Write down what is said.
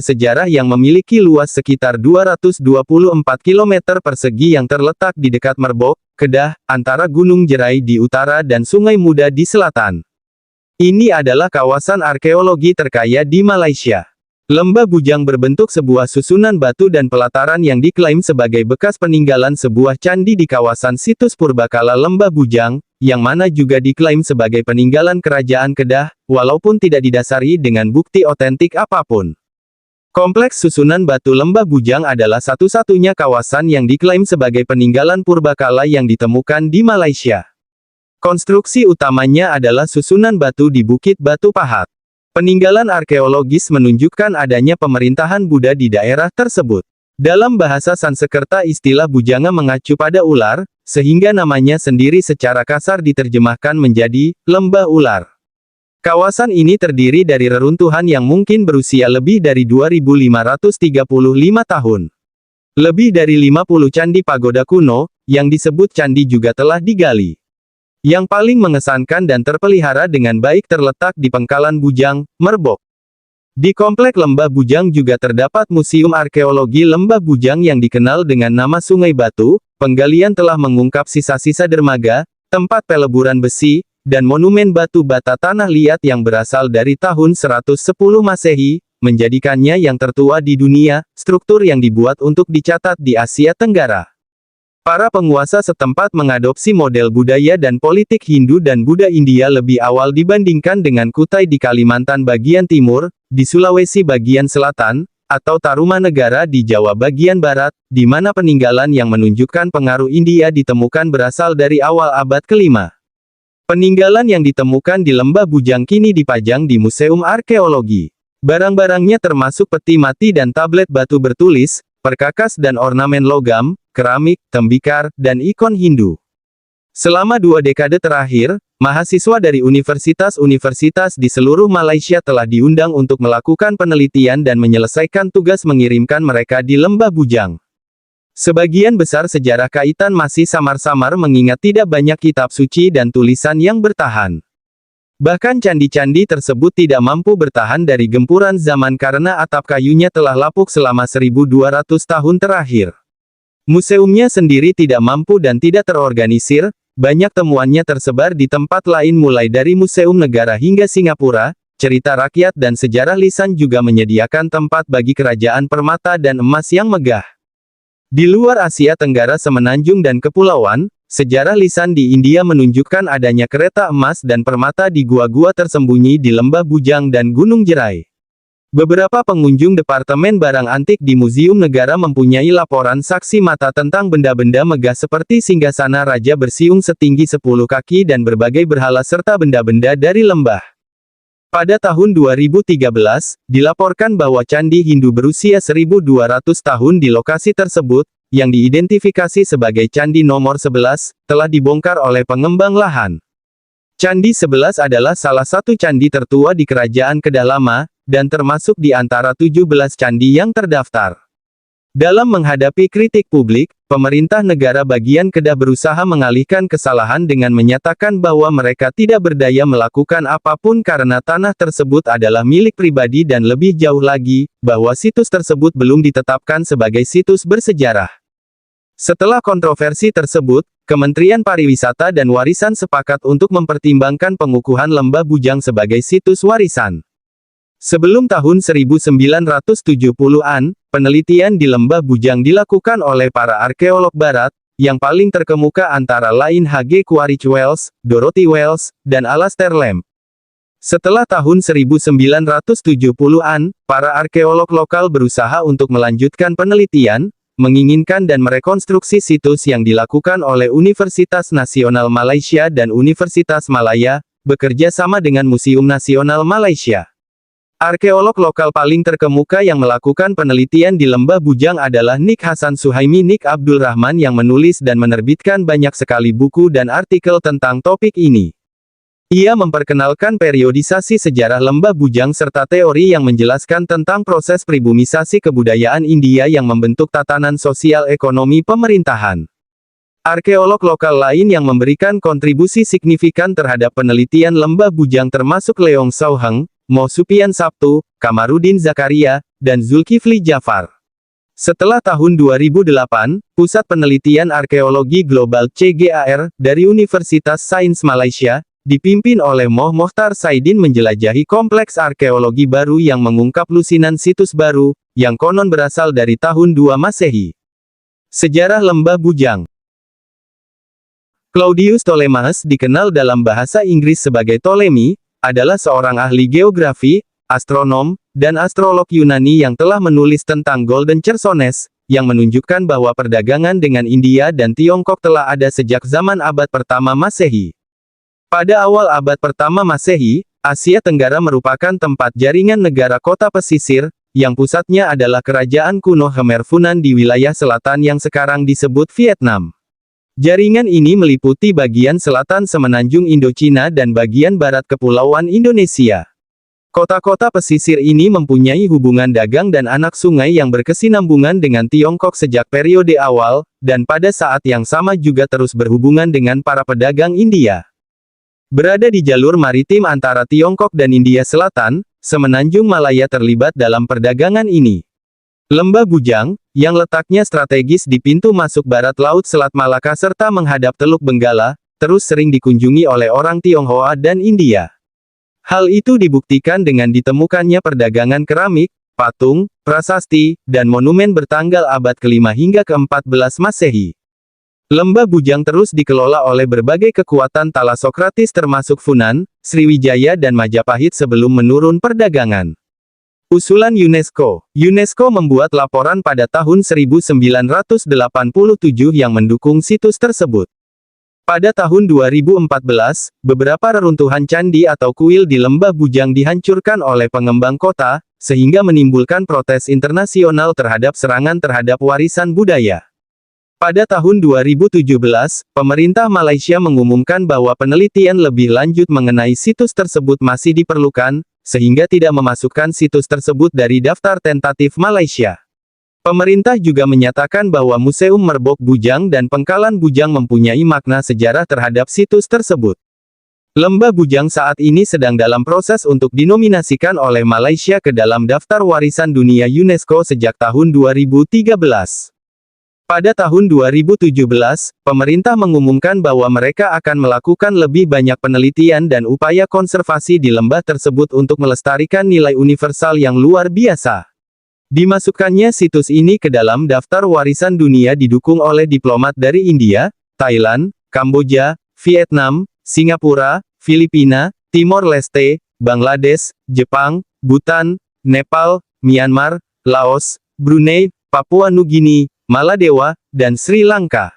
bersejarah yang memiliki luas sekitar 224 km persegi yang terletak di dekat Merbok, Kedah, antara Gunung Jerai di utara dan Sungai Muda di selatan. Ini adalah kawasan arkeologi terkaya di Malaysia. Lembah Bujang berbentuk sebuah susunan batu dan pelataran yang diklaim sebagai bekas peninggalan sebuah candi di kawasan situs purbakala Lembah Bujang, yang mana juga diklaim sebagai peninggalan kerajaan Kedah, walaupun tidak didasari dengan bukti otentik apapun. Kompleks susunan batu Lembah Bujang adalah satu-satunya kawasan yang diklaim sebagai peninggalan purbakala yang ditemukan di Malaysia. Konstruksi utamanya adalah susunan batu di Bukit Batu Pahat. Peninggalan arkeologis menunjukkan adanya pemerintahan Buddha di daerah tersebut. Dalam bahasa Sanskerta istilah bujanga mengacu pada ular, sehingga namanya sendiri secara kasar diterjemahkan menjadi lembah ular. Kawasan ini terdiri dari reruntuhan yang mungkin berusia lebih dari 2535 tahun. Lebih dari 50 candi pagoda kuno, yang disebut candi juga telah digali. Yang paling mengesankan dan terpelihara dengan baik terletak di Pengkalan Bujang, Merbok. Di komplek Lembah Bujang juga terdapat Museum Arkeologi Lembah Bujang yang dikenal dengan nama Sungai Batu. Penggalian telah mengungkap sisa-sisa dermaga, tempat peleburan besi, dan monumen batu bata tanah liat yang berasal dari tahun 110 Masehi, menjadikannya yang tertua di dunia, struktur yang dibuat untuk dicatat di Asia Tenggara. Para penguasa setempat mengadopsi model budaya dan politik Hindu dan Buddha India lebih awal dibandingkan dengan Kutai di Kalimantan bagian timur, di Sulawesi bagian selatan, atau Tarumanegara di Jawa bagian barat, di mana peninggalan yang menunjukkan pengaruh India ditemukan berasal dari awal abad ke-5. Peninggalan yang ditemukan di Lembah Bujang kini dipajang di Museum Arkeologi. Barang-barangnya termasuk peti mati dan tablet batu bertulis, perkakas dan ornamen logam, keramik, tembikar, dan ikon Hindu. Selama 2 dekade terakhir, mahasiswa dari universitas-universitas di seluruh Malaysia telah diundang untuk melakukan penelitian dan menyelesaikan tugas mengirimkan mereka di Lembah Bujang. Sebagian besar sejarah kaitan masih samar-samar mengingat tidak banyak kitab suci dan tulisan yang bertahan. Bahkan candi-candi tersebut tidak mampu bertahan dari gempuran zaman karena atap kayunya telah lapuk selama 1200 tahun terakhir. Museumnya sendiri tidak mampu dan tidak terorganisir, banyak temuannya tersebar di tempat lain mulai dari Museum Negara hingga Singapura. Cerita rakyat dan sejarah lisan juga menyediakan tempat bagi kerajaan permata dan emas yang megah. Di luar Asia Tenggara semenanjung dan kepulauan, sejarah lisan di India menunjukkan adanya kereta emas dan permata di gua-gua tersembunyi di Lembah Bujang dan Gunung Jerai. Beberapa pengunjung Departemen Barang Antik di Museum Negara mempunyai laporan saksi mata tentang benda-benda megah seperti singgasana raja bersiung setinggi 10 kaki dan berbagai berhala serta benda-benda dari lembah. Pada tahun 2013, dilaporkan bahwa candi Hindu berusia 1200 tahun di lokasi tersebut, yang diidentifikasi sebagai Candi Nomor 11, telah dibongkar oleh pengembang lahan. Candi 11 adalah salah satu candi tertua di Kerajaan Kedah Lama, dan termasuk di antara 17 candi yang terdaftar. Dalam menghadapi kritik publik, pemerintah negara bagian Kedah berusaha mengalihkan kesalahan dengan menyatakan bahwa mereka tidak berdaya melakukan apapun karena tanah tersebut adalah milik pribadi dan lebih jauh lagi, bahwa situs tersebut belum ditetapkan sebagai situs bersejarah. Setelah kontroversi tersebut, Kementerian Pariwisata dan Warisan sepakat untuk mempertimbangkan pengukuhan Lembah Bujang sebagai situs warisan. Sebelum tahun 1970-an, penelitian di Lembah Bujang dilakukan oleh para arkeolog barat, yang paling terkemuka antara lain H.G. Quaritch Wells, Dorothy Wells, dan Alastair Lamb. Setelah tahun 1970-an, para arkeolog lokal berusaha untuk melanjutkan penelitian, menginginkan dan merekonstruksi situs yang dilakukan oleh Universitas Nasional Malaysia dan Universitas Malaya, bekerja sama dengan Museum Nasional Malaysia. Arkeolog lokal paling terkemuka yang melakukan penelitian di Lembah Bujang adalah Nik Hasan Suhaimi Nik Abdul Rahman yang menulis dan menerbitkan banyak sekali buku dan artikel tentang topik ini. Ia memperkenalkan periodisasi sejarah Lembah Bujang serta teori yang menjelaskan tentang proses pribumisasi kebudayaan India yang membentuk tatanan sosial ekonomi pemerintahan. Arkeolog lokal lain yang memberikan kontribusi signifikan terhadap penelitian Lembah Bujang termasuk Leong Sao Heng, Mo Supian Sabtu, Kamarudin Zakaria, dan Zulkifli Jafar. Setelah tahun 2008, Pusat Penelitian Arkeologi Global CGAR, dari Universitas Sains Malaysia, dipimpin oleh Moh Mokhtar Saidin menjelajahi kompleks arkeologi baru yang mengungkap lusinan situs baru, yang konon berasal dari tahun 2 Masehi. Sejarah Lembah Bujang. Claudius Ptolemaios, dikenal dalam bahasa Inggris sebagai Ptolemy, adalah seorang ahli geografi, astronom, dan astrolog Yunani yang telah menulis tentang Golden Chersones, yang menunjukkan bahwa perdagangan dengan India dan Tiongkok telah ada sejak zaman abad pertama Masehi. Pada awal abad pertama Masehi, Asia Tenggara merupakan tempat jaringan negara kota pesisir, yang pusatnya adalah kerajaan kuno Khmer Funan di wilayah selatan yang sekarang disebut Vietnam. Jaringan ini meliputi bagian selatan semenanjung Indochina dan bagian barat Kepulauan Indonesia. Kota-kota pesisir ini mempunyai hubungan dagang dan anak sungai yang berkesinambungan dengan Tiongkok sejak periode awal, dan pada saat yang sama juga terus berhubungan dengan para pedagang India. Berada di jalur maritim antara Tiongkok dan India Selatan, semenanjung Malaya terlibat dalam perdagangan ini. Lembah Bujang, yang letaknya strategis di pintu masuk barat Laut Selat Malaka serta menghadap Teluk Benggala, terus sering dikunjungi oleh orang Tionghoa dan India. Hal itu dibuktikan dengan ditemukannya perdagangan keramik, patung, prasasti, dan monumen bertanggal abad ke-5 hingga ke-14 Masehi. Lembah Bujang terus dikelola oleh berbagai kekuatan Thalassocrates termasuk Funan, Sriwijaya dan Majapahit sebelum menurun perdagangan. Usulan UNESCO. UNESCO membuat laporan pada tahun 1987 yang mendukung situs tersebut. Pada tahun 2014, beberapa reruntuhan candi atau kuil di Lembah Bujang dihancurkan oleh pengembang kota, sehingga menimbulkan protes internasional terhadap serangan terhadap warisan budaya. Pada tahun 2017, pemerintah Malaysia mengumumkan bahwa penelitian lebih lanjut mengenai situs tersebut masih diperlukan, sehingga tidak memasukkan situs tersebut dari daftar tentatif Malaysia. Pemerintah juga menyatakan bahwa Museum Merbok Bujang dan Pengkalan Bujang mempunyai makna sejarah terhadap situs tersebut. Lembah Bujang saat ini sedang dalam proses untuk dinominasikan oleh Malaysia ke dalam daftar warisan dunia UNESCO sejak tahun 2013. Pada tahun 2017, pemerintah mengumumkan bahwa mereka akan melakukan lebih banyak penelitian dan upaya konservasi di lembah tersebut untuk melestarikan nilai universal yang luar biasa. Dimasukkannya situs ini ke dalam daftar warisan dunia didukung oleh diplomat dari India, Thailand, Kamboja, Vietnam, Singapura, Filipina, Timor Leste, Bangladesh, Jepang, Bhutan, Nepal, Myanmar, Laos, Brunei, Papua Nugini, Maladewa, dan Sri Lanka.